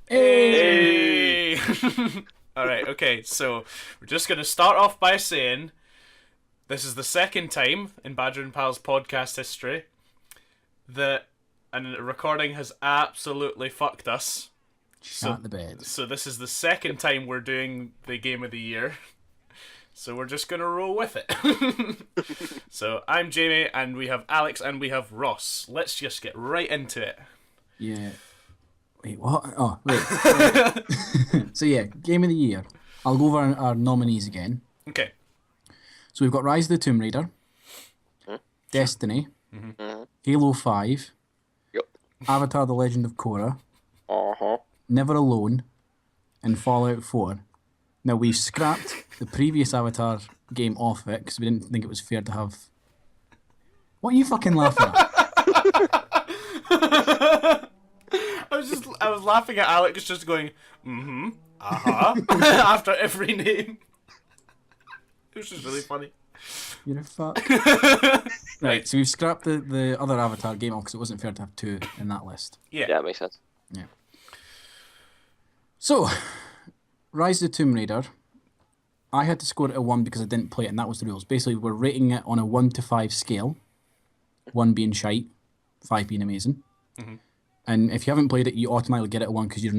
Hey! Alright, okay, so we're just going to start off by saying this is the second time in Badger and Pals podcast history that a recording has absolutely fucked us. Shut the bed. So this is the second time we're doing the game of the year. So we're just going to roll with it. So I'm Jamie, and we have Alex, and we have Ross. Let's just get right into it. Yeah. Wait, what? Oh, wait. So yeah, game of the year. I'll go over our nominees again. Okay. So we've got Rise of the Tomb Raider, Destiny, Halo 5, Yep. Avatar: The Legend of Korra, Never Alone, and Fallout 4. Now, we've scrapped the previous Avatar game off it because we didn't think it was fair to have... What are you fucking laughing at? I was laughing at Alex just going, after every name. It was just really funny. You're a fuck. Right, so we've scrapped the other Avatar game off because it wasn't fair to have two in that list. Yeah. Yeah, it makes sense. Yeah. So, Rise of the Tomb Raider, I had to score it a 1 because I didn't play it, and that was the rules. Basically, we're rating it on a 1 to 5 scale, 1 being shite, 5 being amazing. Mm-hmm. And if you haven't played it, you automatically get it a 1 because you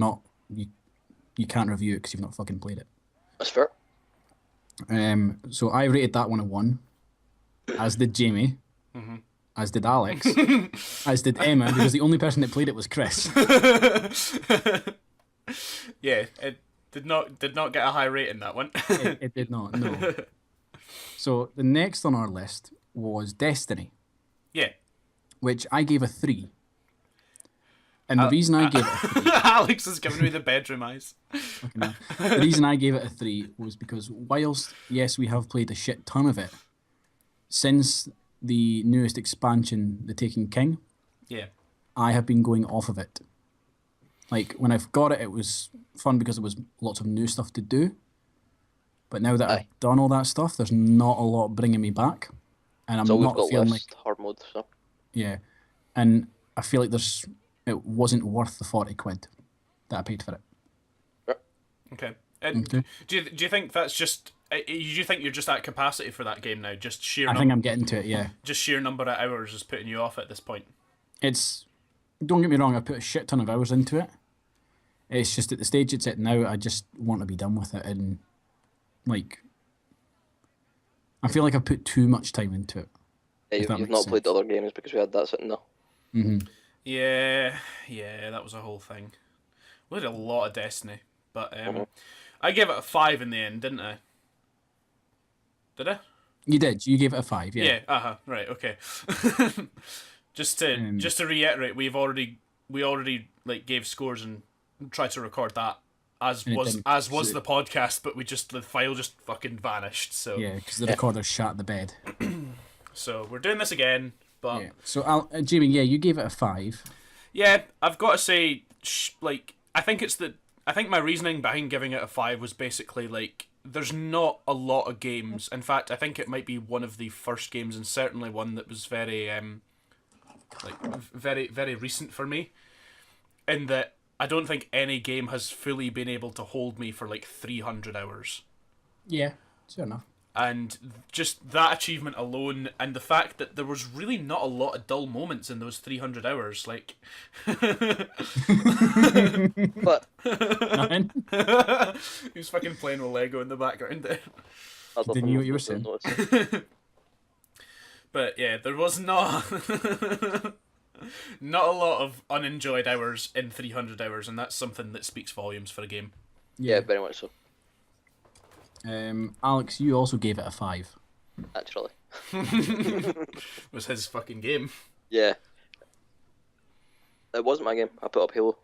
can't review it because you've not fucking played it. That's fair. So I rated that one a 1, as did Jamie, as did Alex, as did Emma, because the only person that played it was Chris. Yeah, it did not get a high rating, that one. It did not, no. So the next on our list was Destiny, Yeah. which I gave a 3. And the reason I gave it a 3... Alex is giving me the bedroom eyes. The reason I gave it a 3 was because whilst, yes, we have played a shit ton of it, since the newest expansion, The Taken King, Yeah. I have been going off of it. Like, when I've got it, it was fun because there was lots of new stuff to do. But now that I've done all that stuff, there's not a lot bringing me back. And I'm So we've not got feeling list, like... hard mode, so. Yeah. And I feel like it wasn't worth the 40 quid that I paid for it. Okay. And Okay. do you think that's just... Do you think you're just at capacity for that game now? Just sheer I think I'm getting to it, yeah. just sheer number of hours is putting you off at this point? It's... Don't get me wrong, I put a shit ton of hours into it. It's just at the stage it's at now, I just want to be done with it, and like I feel like I put too much time into it. Yeah, you've not played the other games because we had that sitting there. Mm-hmm. Yeah, that was a whole thing. We had a lot of Destiny, but I gave it a 5 in the end, didn't I? Did I? You did. You gave it a 5, yeah. Yeah. Right. Okay. just to reiterate, we already like gave scores and tried to record that as was the podcast, but the file just fucking vanished. So yeah, because the recorder shat the bed. So we're doing this again, but yeah. So Jamie, yeah, you gave it a 5. Yeah, I've got to say, I think my reasoning behind giving it a 5 was basically like there's not a lot of games. In fact, I think it might be one of the first games, and certainly one that was very very recent for me, in that I don't think any game has fully been able to hold me for like 300 hours. Yeah, fair enough. And just that achievement alone, and the fact that there was really not a lot of dull moments in those 300 hours, like... But... Nothing? He was fucking playing with Lego in the background there. Didn't you know what you were saying? But yeah, there was not... not a lot of unenjoyed hours in 300 hours, and that's something that speaks volumes for a game. Yeah, very much so. Alex, you also gave it a 5. Naturally. Was his fucking game. Yeah. It wasn't my game. I put up Halo.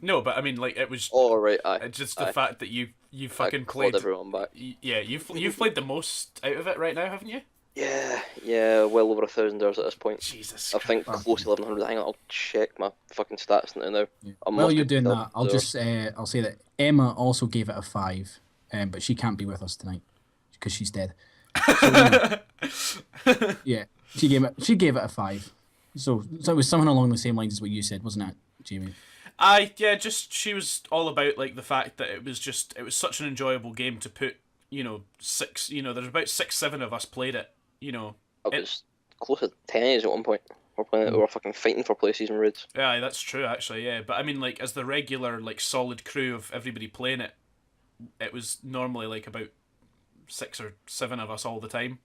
No, but I mean, like, it was... Oh, right, aye. It's just the fact that you fucking I played... everyone back. Yeah, you've played the most out of it right now, haven't you? Yeah, well over 1,000 hours at this point. Jesus. I think close to 1,100. Hang on, I'll check my fucking stats now. Yeah. While you're doing that, I'll just I'll say that Emma also gave it a 5, but she can't be with us tonight because she's dead. So, yeah. She gave it a 5. So it was something along the same lines as what you said, wasn't it, Jamie? She was all about like the fact that it was such an enjoyable game to put, six, there's about 6-7 of us played it, It was close to 10 at one point. We're playing it, we were fucking fighting for places and raids. Yeah, that's true actually, yeah. But I mean, like, as the regular, like, solid crew of everybody playing it, it was normally like about 6 or 7 of us all the time.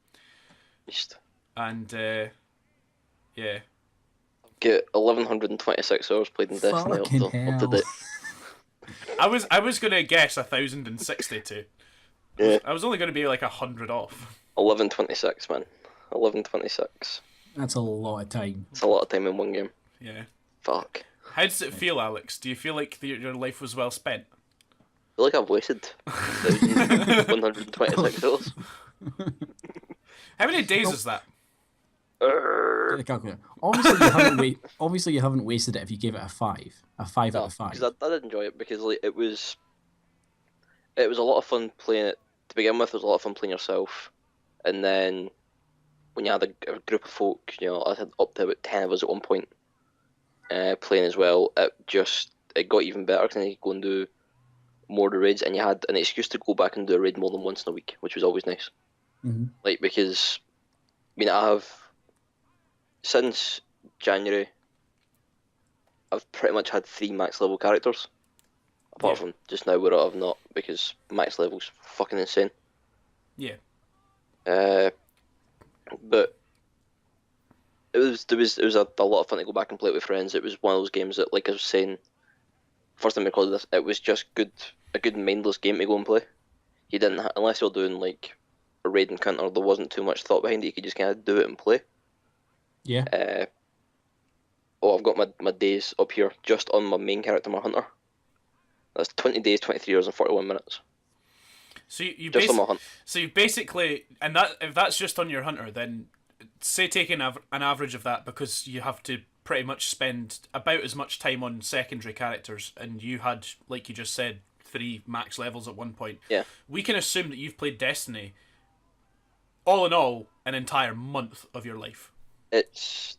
Just. And yeah. Get 1126 hours played in Destiny up to date. I was gonna guess 1062. Yeah. I was only gonna be like 100 off. 1126, man. 1126. That's a lot of time. It's a lot of time in one game. Yeah. Fuck. How does it feel, Alex? Do you feel like your life was well spent? I feel like I've wasted 1126 hours. How many days is that? Get the calculator. Obviously, you haven't wasted it if you gave it a 5. A 5 out of 5. Because I did enjoy it because like it was a lot of fun playing it to begin with. It was a lot of fun playing yourself, and then when you had a group of folk, I had up to about 10 of us at one point playing as well. It got even better because then you could go and do more of the raids, and you had an excuse to go back and do a raid more than once in a week, which was always nice. Mm-hmm. Like, because I have since January, I've pretty much had 3 max level characters, apart from just now where I've not, because max level's fucking insane. Yeah. But it was a lot of fun to go back and play it with friends. It was one of those games that, like I was saying, first time I recorded this, it was just a good mindless game to go and play. You didn't unless you're doing like a raid encounter, there wasn't too much thought behind it. You could just kind of do it and play. Yeah. I've got my days up here just on my main character, my hunter. That's 20 days, 23 hours, and 41 minutes. So you just on my hunt. So you basically, and that if that's just on your hunter, then say taking an average of that, because you have to pretty much spend about as much time on secondary characters, and you had, like you just said, 3 max levels at one point. Yeah. We can assume that you've played Destiny, all in all, an entire month of your life. It's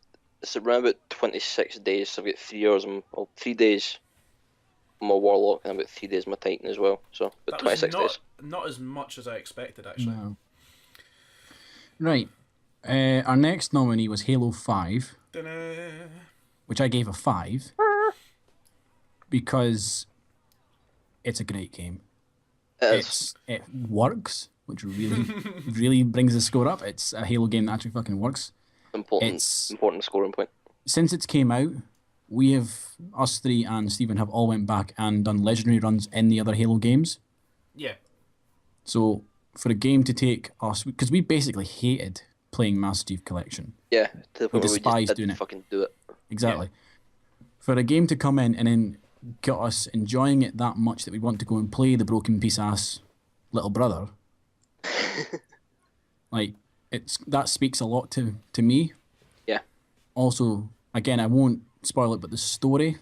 around about 26 days. So I've got 3 hours, 3 days on my Warlock, and about 3 days on my Titan as well. So about 26 days. Not as much as I expected, actually. No. Right. Our next nominee was Halo 5, Ta-da. which I gave a 5 because it's a great game. It works, which really brings the score up. It's a Halo game that actually fucking works. Important scoring point. Since it's came out, us 3 and Stephen have all went back and done legendary runs in the other Halo games. Yeah. So for a game to take us, because we basically hated playing Master Chief Collection. Yeah, to the point we where we despised just doing didn't it. fucking do it. Exactly. Yeah. For a game to come in and then get us enjoying it that much that we want to go and play the broken piece ass little brother, like that speaks a lot to me. Yeah. Also, again, I won't spoil it, but the story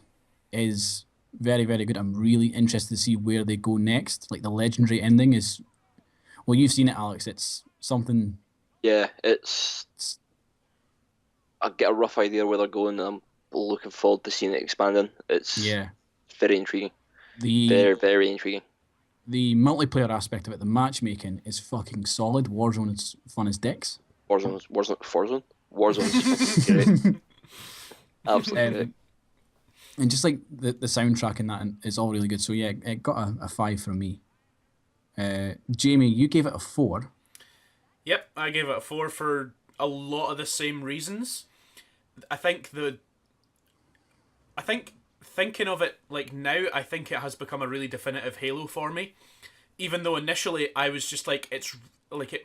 is very, very good. I'm really interested to see where they go next. Like the legendary ending is, well, you've seen it, Alex. It's something. Yeah, I get a rough idea where they're going. And I'm looking forward to seeing it expanding. It's very intriguing. Very, very intriguing. The multiplayer aspect of it, the matchmaking, is fucking solid. Warzone is fun as dicks. Warzone is great. Absolutely great. And just like the soundtrack in that is all really good. So yeah, it got a 5 from me. Jamie, you gave it a 4. Yep, I gave it a 4 for a lot of the same reasons. I think thinking of it like now, I think it has become a really definitive Halo for me. Even though initially I was just like, it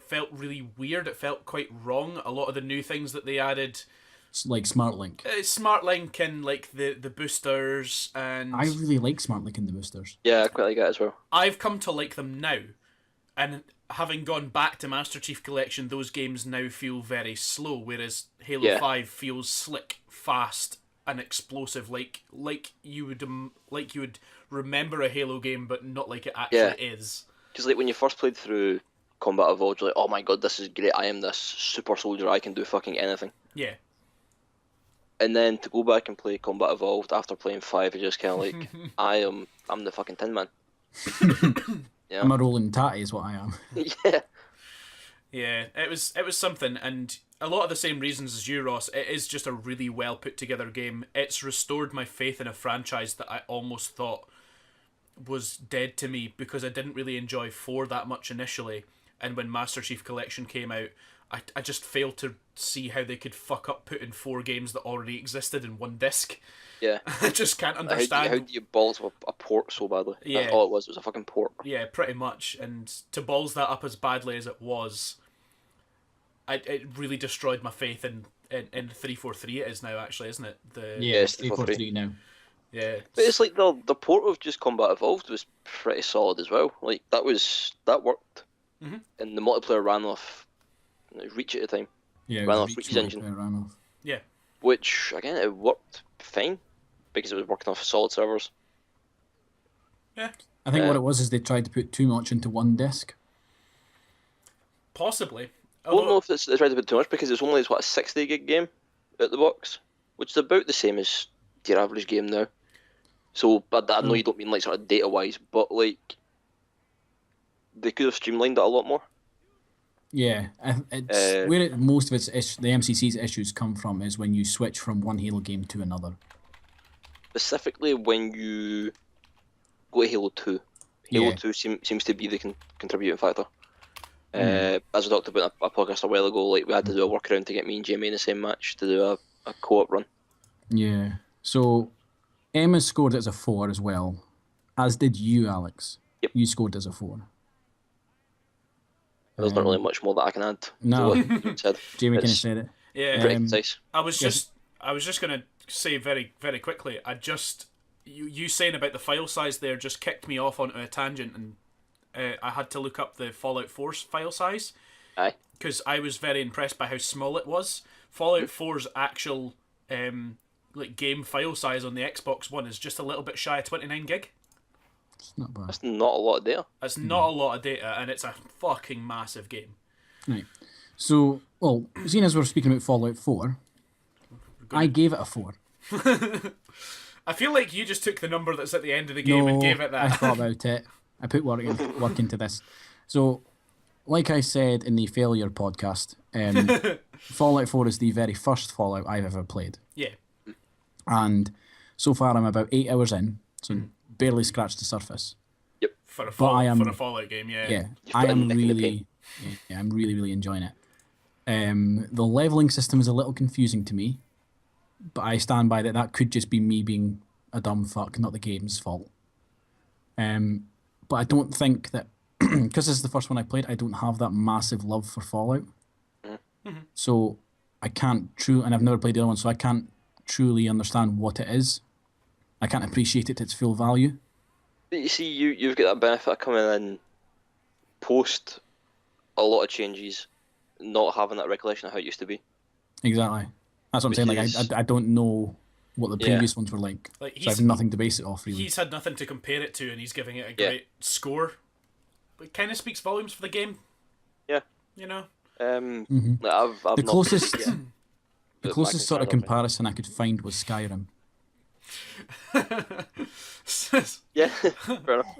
felt really weird. It felt quite wrong. A lot of the new things that they added, like Smart Link. Smart Link and like the boosters, and I really like Smart Link and the boosters. Yeah, I quite like that as well. I've come to like them now, and having gone back to Master Chief Collection, those games now feel very slow, whereas Halo 5 feels slick, fast, and explosive, like you would remember a Halo game, but not like it actually is. Because like when you first played through Combat Evolved, you're like, oh my god, this is great. I am this super soldier. I can do fucking anything. Yeah. And then to go back and play Combat Evolved after playing 5 is just kind of like, I'm the fucking Tin Man. Yeah. I'm a rolling tatty is what I am. Yeah. Yeah, it was something, and a lot of the same reasons as you, Ross. It is just a really well put together game. It's restored my faith in a franchise that I almost thought was dead to me because I didn't really enjoy 4 that much initially, and when Master Chief Collection came out, I just failed to see how they could fuck up putting 4 games that already existed in one disc. Yeah. I just can't understand. How do you balls up a port so badly? Yeah. That's all it was a fucking port. Yeah, pretty much. And to balls that up as badly as it was, it really destroyed my faith in 343 it is now, actually, isn't it? Yes, 343 now. Yeah. But it's like the port of just Combat Evolved was pretty solid as well. Like that worked. Mm-hmm. And the multiplayer ran off Reach at the time. Yeah, ran off Reach's engine. Ran off. Yeah. Which again it worked fine because it was working off solid servers. Yeah. I think what it was is they tried to put too much into one disc. Possibly. I don't know if they tried to put too much because it's only a 60 gig game at the box, which is about the same as your average game now. So, but I know you don't mean like sort of data wise, but like they could have streamlined it a lot more. Yeah, it's where most of the MCC's issues come from is when you switch from one Halo game to another. Specifically when you go to Halo 2. Halo 2 seems to be the contributing factor. As we talked about in a podcast a while ago, like we had to do a workaround to get me and Jamie in the same match to do a co-op run. Yeah. So Emma scored it as a 4 as well, as did you, Alex. Yep. You scored it as a 4. There's not really much more that I can add no. to what you said. Jamie kind of said it. Yeah. Pretty concise. I was just gonna say very, very quickly. You saying about the file size there just kicked me off onto a tangent, and I had to look up the Fallout 4 file size. Aye. Because I was very impressed by how small it was. Fallout 4's actual like game file size on the Xbox One is just a little bit shy of 29 gig. It's not bad. That's not a lot of data. That's not a lot of data, and it's a fucking massive game. Right. So, well, seeing as we're speaking about Fallout 4, I gave it a 4. I feel like you just took the number that's at the end of the game and gave it that. I thought about it. I put work into this. So, like I said in the Failure podcast, Fallout 4 is the very first Fallout I've ever played. Yeah. And so far I'm about 8 hours in, so barely scratched the surface. Yep. For a Fallout game, yeah. Yeah, I'm really enjoying it. The leveling system is a little confusing to me, but I stand by that. That could just be me being a dumb fuck, not the game's fault. But I don't think that because this is the first one I played, I don't have that massive love for Fallout. Mm-hmm. So I can't and I've never played the other one, so I can't truly understand what it is. I can't appreciate it to its full value. But you see, you've got that benefit of coming in post a lot of changes, not having that recollection of how it used to be. Exactly. That's what I'm saying. Like I don't know what the previous ones were like. So I have nothing to base it off, really. He's had nothing to compare it to, and he's giving it a great score. But it kind of speaks volumes for the game. Yeah. You know? I've the closest... The But closest sort of comparison I could find was Skyrim. Yeah, fair enough.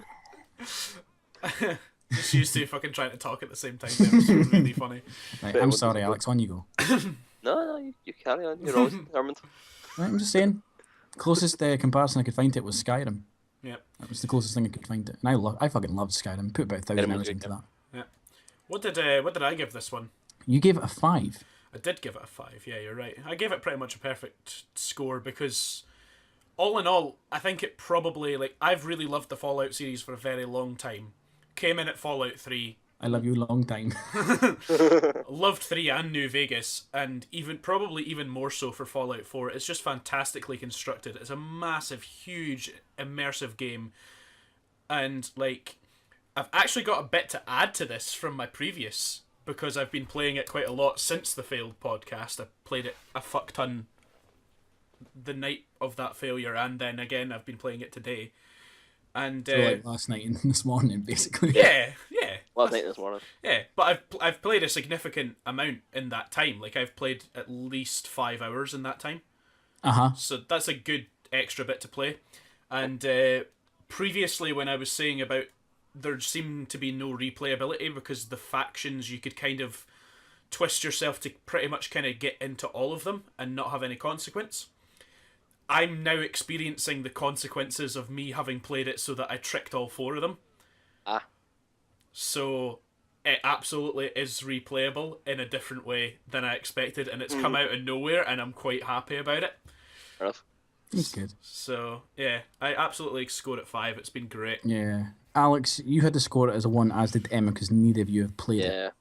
Just used to fucking trying to talk at the same time. It was really funny. Right, I'm sorry, Alex. On you go. No, you carry on. You're always determined. Right, I'm just saying. Closest comparison I could find to it was Skyrim. Yeah. That was the closest thing I could find it, and I fucking loved Skyrim. Put about 1,000 hours into that. Yeah. What did I give this one? You gave it a 5. I did give it a 5, yeah, you're right. I gave it pretty much a perfect score because, all in all, I think it probably, like, I've really loved the Fallout series for a very long time. Came in at Fallout 3. I love you a long time. Loved 3 and New Vegas, and probably even more so for Fallout 4. It's just fantastically constructed. It's a massive, huge, immersive game. And, like, I've actually got a bit to add to this from my previous, because I've been playing it quite a lot since the failed podcast. I played it a fuck ton the night of that failure, and then again I've been playing it today. And so like last night and this morning, basically. Yeah. last night and this morning. Yeah, but I've played a significant amount in that time. Like, I've played at least 5 hours in that time. So that's a good extra bit to play. And previously, when I was saying about there seemed to be no replayability because the factions, you could kind of twist yourself to pretty much kind of get into all of them and not have any consequence. I'm now experiencing the consequences of me having played it so that I tricked all 4 of them. So it absolutely is replayable in a different way than I expected, and it's come out of nowhere, and I'm quite happy about it. Fair enough. That's good. So, yeah, I absolutely scored at 5. It's been great. Yeah. Alex, you had to score it as a 1, as did Emma, because neither of you have played it.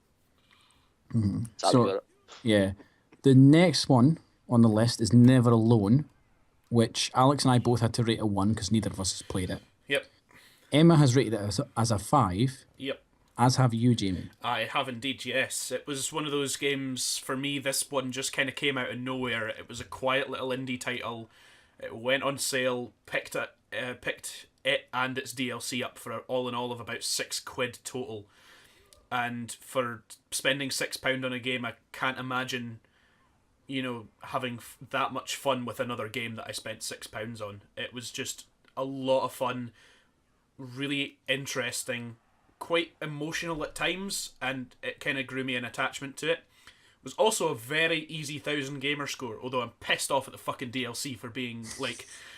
So, yeah. The next one on the list is Never Alone, which Alex and I both had to rate a 1 because neither of us has played it. Yep. Emma has rated it as a 5. Yep. As have you, Jamie. I have indeed, yes. It was one of those games, for me, this one just kind of came out of nowhere. It was a quiet little indie title. It went on sale, picked it and its DLC up for all in all of about £6 total. And for spending £6 on a game, I can't imagine, having that much fun with another game that I spent £6 on. It was just a lot of fun, really interesting, quite emotional at times, and it kind of grew me an attachment to it. It was also a very easy 1,000 gamer score, although I'm pissed off at the fucking DLC for being,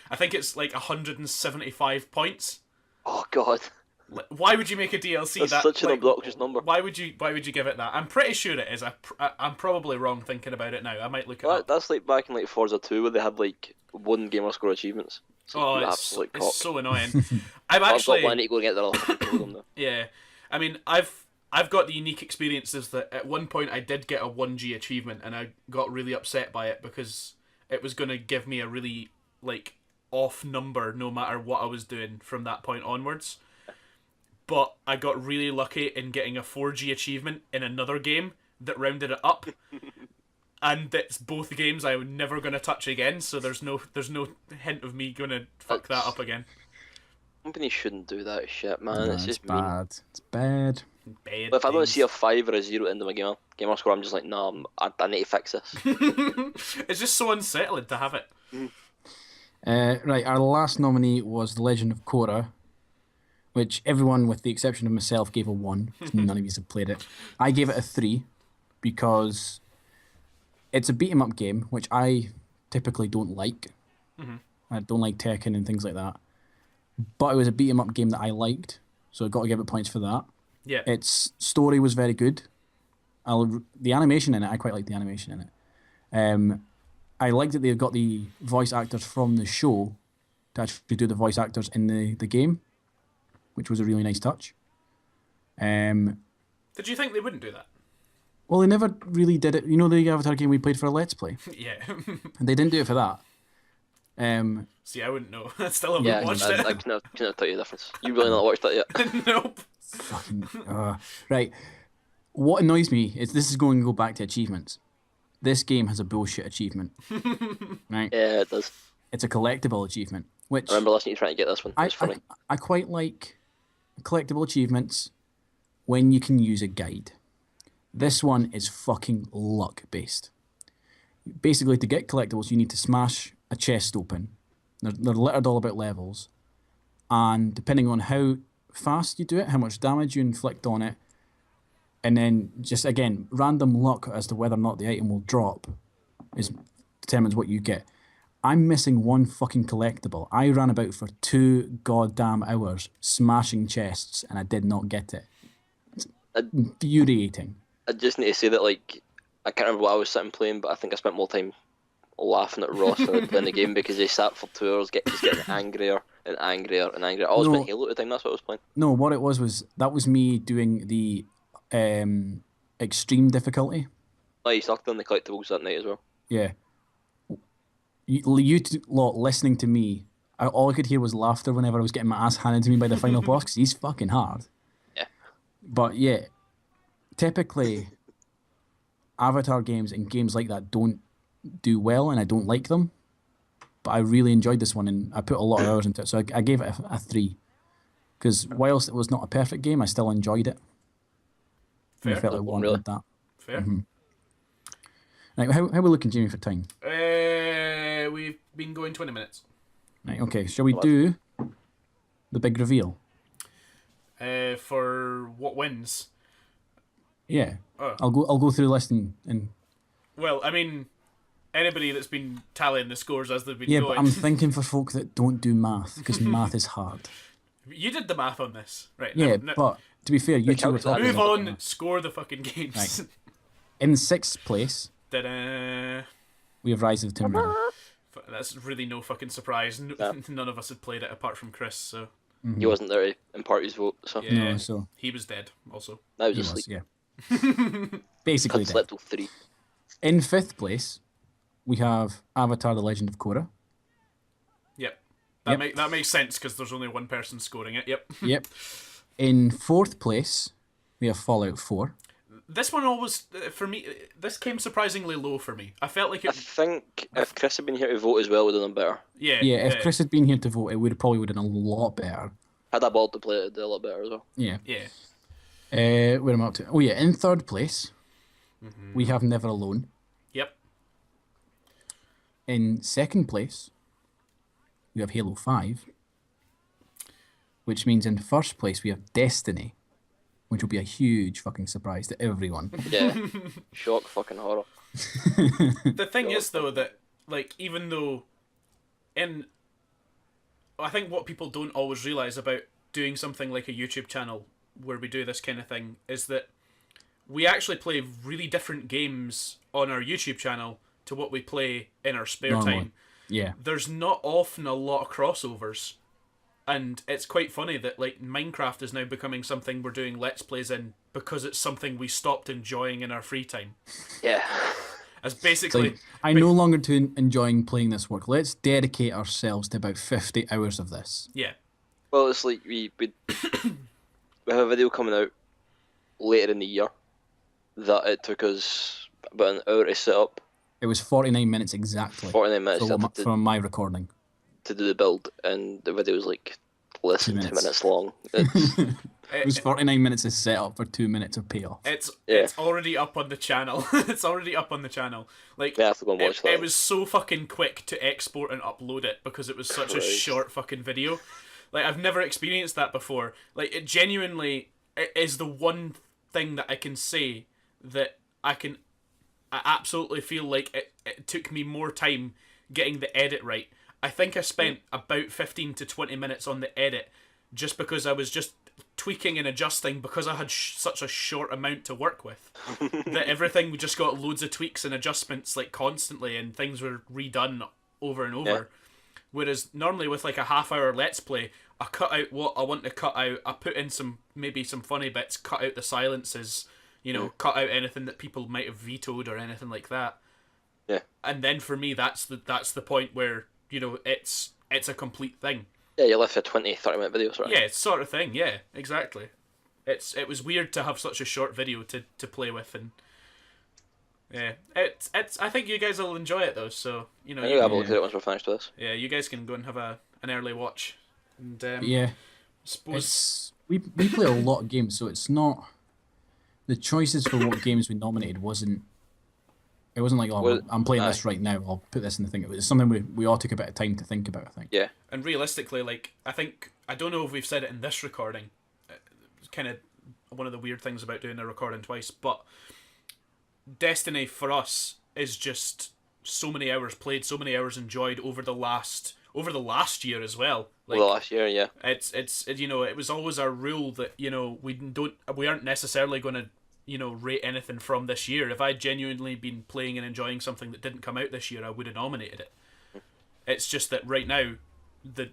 I think it's 175 points. Oh, God. Why would you make a DLC That's such an obnoxious number. Why would you give it that? I'm pretty sure it is. I'm probably wrong thinking about it now. I might look it up. That's like back in Forza 2 where they had 1 gamer score achievements. So it's so annoying. I need to go and get them. Yeah, I mean, I've got the unique experiences that at one point I did get a 1G achievement and I got really upset by it because it was going to give me a really off number no matter what I was doing from that point onwards. But I got really lucky in getting a 4G achievement in another game that rounded it up. And it's both games I'm never going to touch again, so there's no hint of me going to fuck that up again. Companies shouldn't do that shit, man. No, it's just bad. mean. It's bad. But if I don't see a 5 or a 0 into my gamer score, I'm just like, nah, I need to fix this. It's just so unsettling to have it. Right, our last nominee was The Legend of Korra, which everyone, with the exception of myself, gave a 1. None of you have played it. I gave it a 3 because it's a beat-em-up game, which I typically don't like. I don't like Tekken and things like that. But it was a beat-em-up game that I liked, so I got to give it points for that. Yeah. Its story was very good. The animation in it, I quite like the animation in it. I like that they've got the voice actors from the show to actually do the voice actors in the game, which was a really nice touch. Did you think they wouldn't do that? Well, they never really did it. You know the Avatar game we played for a Let's Play? Yeah. And they didn't do it for that. See, I wouldn't know. I still haven't watched it. I couldn't tell you the difference. You really not watched that yet? Nope. Fucking, right. What annoys me is this is going to go back to achievements. This game has a bullshit achievement. Right? Yeah, it does. It's a collectible achievement. Which I remember listening to you trying to get this one. It's funny. I quite like collectible achievements when you can use a guide. This one is fucking luck based. Basically, to get collectibles, you need to smash a chest open. They're littered all about levels. And depending on how fast you do it, how much damage you inflict on it, and then just, again, random luck as to whether or not the item will drop determines what you get. I'm missing one fucking collectible. I ran about for 2 goddamn hours smashing chests, and I did not get it. It's infuriating. I just need to say that, I can't remember what I was sitting playing, but I think I spent more time laughing at Ross than playing the game because he sat for 2 hours just getting angrier and angrier and angrier. I was playing Halo at the time, that's what I was playing. No, what it was that was me doing the extreme difficulty. Oh, you sucked on the collectibles that night as well? Yeah. You lot listening to me, all I could hear was laughter whenever I was getting my ass handed to me by the final boss because he's fucking hard. Yeah. But yeah, typically Avatar games and games like that don't do well, and I don't like them. But I really enjoyed this one, and I put a lot of hours into it, so I gave it a 3. Because whilst it was not a perfect game, I still enjoyed it. Fair. I felt I wanted Really? that. Fair. Mm-hmm. Right, how are we looking, Jamie, for time? We've been going 20 minutes. Right, okay. Shall we do the big reveal? For what wins? Yeah. Oh. I'll go through the list and Well, I mean, anybody that's been tallying the scores as they've been yeah, going. but I'm thinking for folk that don't do math, because math is hard. You did the math on this, right? Yeah, but to be fair, you two were talking move about on. math. Score the fucking games. Right. In 6th place, Ta-da. we have Rise of the Tomb Raider. That's really no fucking surprise. None of us had played it apart from Chris, so He wasn't there to impart his vote, so yeah. No, so He was dead, also. I was he asleep. was, yeah. Basically Couldn't dead. sleep till 3. In 5th place, we have Avatar: The Legend of Korra. Yep. Yep. That makes sense because there's only one person scoring it. Yep. Yep. In 4th place, we have Fallout 4. This one always, for me, this came surprisingly low for me. I felt like I it. think if Chris had been here to vote as well, would have done better. Yeah. Yeah, if Chris had been here to vote, it would probably done a lot better. Had I ball to play, it'd do a lot better as well. Yeah. Yeah. Where am I up to? Oh yeah, in 3rd place, we have Never Alone. Yep. In 2nd place, we have Halo 5. Which means in 1st place, we have Destiny. Which will be a huge fucking surprise to everyone. Yeah. Shock fucking horror. The thing is, though, that, like, even though I think what people don't always realise about doing something like a YouTube channel where we do this kind of thing is that we actually play really different games on our YouTube channel to what we play in our spare Normally. time. Yeah. There's not often a lot of crossovers. And it's quite funny that, like, Minecraft is now becoming something we're doing Let's Plays in because it's something we stopped enjoying in our free time. Yeah. As basically... Like, I'm no longer enjoying playing this work. Let's dedicate ourselves to about 50 hours of this. Yeah. Well, it's like we have a video coming out later in the year that it took us about an hour to set up. It was 49 minutes exactly. 49 minutes from my recording. to do the build, and the video was like less than 2 minutes. minutes long. It's, It was 49 minutes of setup for 2 minutes of payoff. It's Yeah. already up on the channel. It's already up on the channel. Like, yeah, I have to go and watch that. it was so fucking quick to export and upload it because it was such a Christ. short fucking video. Like, I've never experienced that before. Like, it genuinely is the one thing that I can say that I absolutely feel like it took me more time getting the edit right. I think I spent about 15 to 20 minutes on the edit just because I was just tweaking and adjusting because I had such a short amount to work with that everything just got loads of tweaks and adjustments like constantly, and things were redone over and over. Yeah. Whereas normally with like a half-hour Let's Play, I cut out what I want to cut out, I put in maybe some funny bits, cut out the silences, cut out anything that people might have vetoed or anything like that. Yeah. And then for me, that's the point where it's a complete thing. Yeah, you left a 20-30 minute video, sort of. Yeah, sort of thing. Yeah, exactly. It was weird to have such a short video to play with, and yeah, it's. I think you guys will enjoy it though. So Maybe I'll have a look at it once we're finished with this. yeah, you guys can go and have an early watch. And Yeah. suppose We play a lot of games, so it's not the choices for what games we nominated wasn't. It wasn't like, Well, I'm playing aye. this right now. I'll put this in the thing. It was something we all took a bit of time to think about. I think. Yeah. and realistically, like I don't know if we've said it in this recording. It's kind of one of the weird things about doing a recording twice, but Destiny for us is just so many hours played, so many hours enjoyed over the last year as well. Like, Well, last year, yeah. it was always our rule that we aren't necessarily going to rate anything from this year. If I'd genuinely been playing and enjoying something that didn't come out this year, I would have nominated it. It's just that right now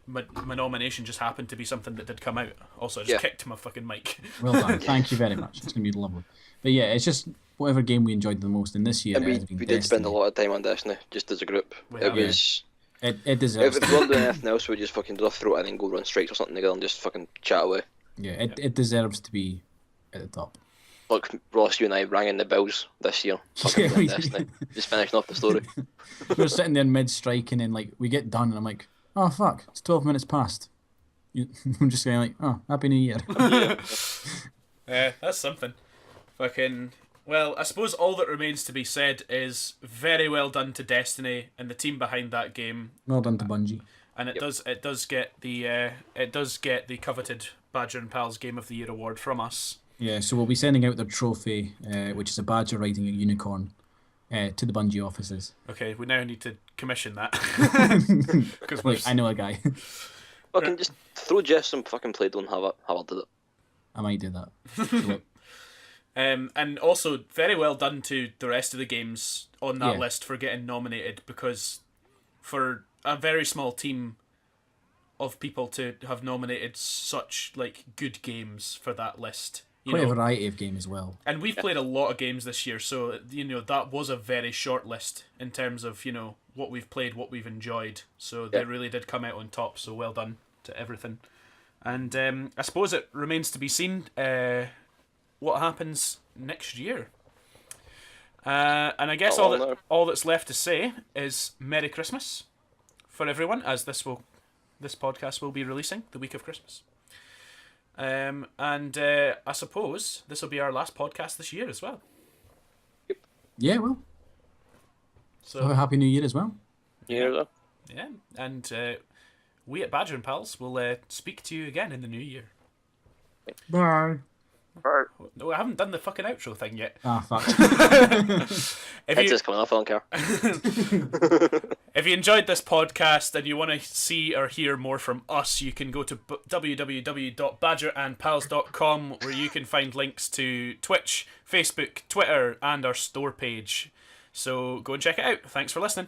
my nomination just happened to be something that did come out. Also, I just kicked my fucking mic. Well done. Thank you very much. It's gonna be lovely. But yeah, it's just whatever game we enjoyed the most in this year. And it has been we did spend a Destiny. lot of time on Destiny, just as a group. We It have, was... It deserves. If we weren't doing anything else, we'd just fucking do a throat and then go run strikes or something together and just fucking chat away. Yeah, it deserves to be at the top. Look, Ross, you and I rang in the bells this year. Fucking Yeah, playing we did. Destiny. Just finishing off the story. We're sitting there mid-strike, and then like we get done, and I'm like, oh fuck, it's 12 minutes past. I'm just going like, oh, happy New Year. Yeah, that's something. Fucking. Well, I suppose all that remains to be said is very well done to Destiny and the team behind that game. Well done to Bungie. And it does get the coveted Badger and Pals Game of the Year award from us. Yeah, so we'll be sending out their trophy, which is a badger riding a unicorn, to the Bungie offices. Okay, we now need to commission that. Wait, I know a guy. Fucking just throw Jeff some fucking Play-Doh and have her do it. I might do that. And also, very well done to the rest of the games on that Yeah. list for getting nominated, because for a very small team of people to have nominated such like good games for that list. Quite a variety of game as well. And we've played a lot of games this year, so that was a very short list in terms of what we've played, what we've enjoyed. So they really did come out on top. So well done to everything. And I suppose it remains to be seen what happens next year. And I guess all that's left to say is Merry Christmas for everyone, as this podcast will be releasing the week of Christmas. And I suppose this will be our last podcast this year as well. Yeah, well. So have a happy new year as well. Yeah. Yeah, and we at Badger and Pals will speak to you again in the new year. Bye. Right. No, I haven't done the fucking outro thing yet. Ah, fuck. It's just coming off, I don't care. If you enjoyed this podcast and you want to see or hear more from us, you can go to www.badgerandpals.com, where you can find links to Twitch, Facebook, Twitter, and our store page. So go and check it out. Thanks for listening.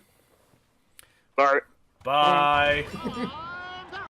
Bye. Bye.